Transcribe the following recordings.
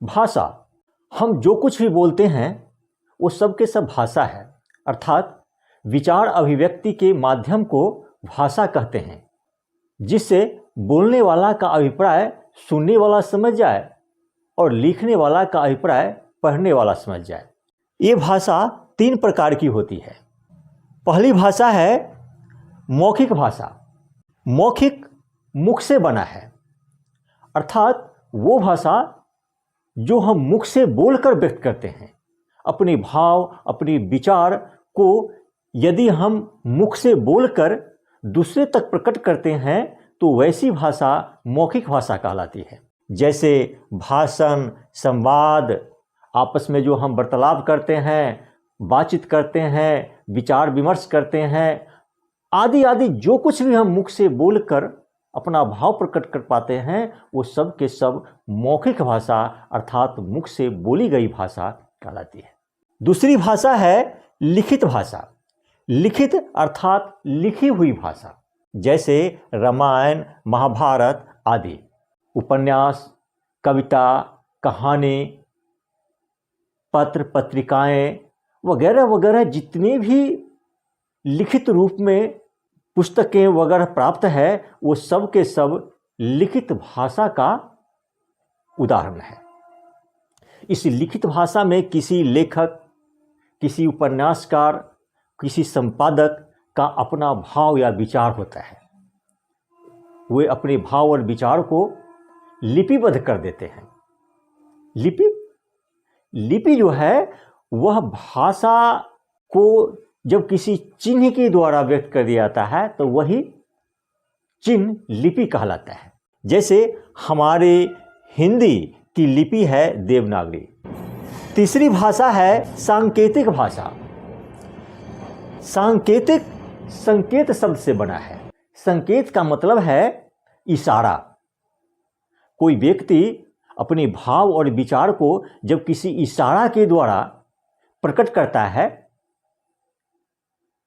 भाषा, हम जो कुछ भी बोलते हैं वो सब के सब भाषा है, अर्थात विचार अभिव्यक्ति के माध्यम को भाषा कहते हैं, जिससे बोलने वाला का अभिप्राय सुनने वाला समझ जाए और लिखने वाला का अभिप्राय पढ़ने वाला समझ जाए। ये भाषा 3 प्रकार की होती है। पहली भाषा है मौखिक भाषा। मौखिक मुख से बना है, अर्थात वो भाषा जो हम मुख से बोलकर व्यक्त करते हैं। अपने भाव, अपने विचार को यदि हम मुख से बोलकर दूसरे तक प्रकट करते हैं तो वैसी भाषा मौखिक भाषा कहलाती है। जैसे भाषण, संवाद, आपस में जो हम वार्तालाप करते हैं, बातचीत करते हैं, विचार विमर्श करते हैं, आदि आदि जो कुछ भी हम मुख से बोलकर अपना भाव प्रकट कर पाते हैं वो सब के सब मौखिक भाषा अर्थात मुख से बोली गई भाषा कहलाती है। दूसरी भाषा है लिखित भाषा। लिखित अर्थात लिखी हुई भाषा, जैसे रामायण, महाभारत आदि, उपन्यास, कविता, कहानी, पत्र पत्रिकाएं वगैरह वगैरह जितने भी लिखित रूप में पुस्तकें वगैरह प्राप्त है वो सब के सब लिखित भाषा का उदाहरण है। इस लिखित भाषा में किसी लेखक, किसी उपन्यासकार, किसी संपादक का अपना भाव या विचार होता है। वे अपने भाव और विचार को लिपिबद्ध कर देते हैं। लिपि जो है वह भाषा को जब किसी चिन्ह के द्वारा व्यक्त कर दिया जाता है तो वही चिन्ह लिपि कहलाता है। जैसे हमारे हिंदी की लिपि है देवनागरी। तीसरी भाषा है सांकेतिक भाषा। सांकेतिक संकेत शब्द से बना है। संकेत का मतलब है इशारा। कोई व्यक्ति अपने भाव और विचार को जब किसी इशारा के द्वारा प्रकट करता है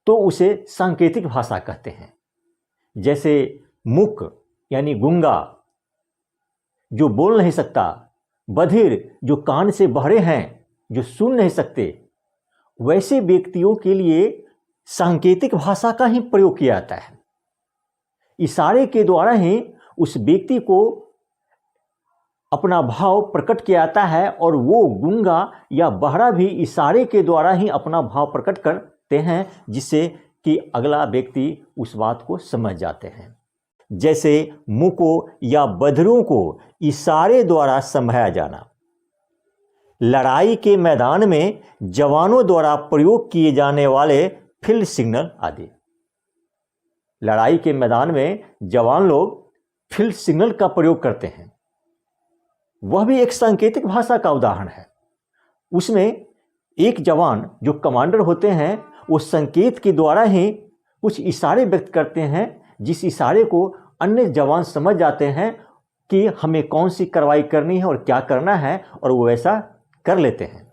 तो उसे सांकेतिक भाषा कहते हैं। जैसे मूक यानी गूंगा जो बोल नहीं सकता, बधिर जो कान से बहरे हैं, जो सुन नहीं सकते, वैसे व्यक्तियों के लिए सांकेतिक भाषा का ही प्रयोग किया जाता है। इशारे के द्वारा ही उस व्यक्ति को अपना भाव प्रकट किया जाता है और वो गूंगा या बहरा भी इशारे के द्वारा ही अपना भाव प्रकट करते हैं, जिससे कि अगला व्यक्ति उस बात को समझ जाते हैं। जैसे मूकों या बधिरों को इशारे द्वारा समझाया जाना। लड़ाई के मैदान में जवानों द्वारा प्रयोग किए जाने वाले फील्ड सिग्नल आदि। लड़ाई के मैदान में जवान लोग फील्ड सिग्नल का प्रयोग करते हैं। वह भी एक सांकेतिक भाषा का उदाहरण है। उसमें एक जवान जो कमांडर होते हैं वो संकेत के द्वारा ही कुछ इशारे व्यक्त करते हैं, जिस इशारे को अन्य जवान समझ जाते हैं कि हमें कौन सी कार्रवाई करनी है और क्या करना है, और वो ऐसा कर लेते हैं।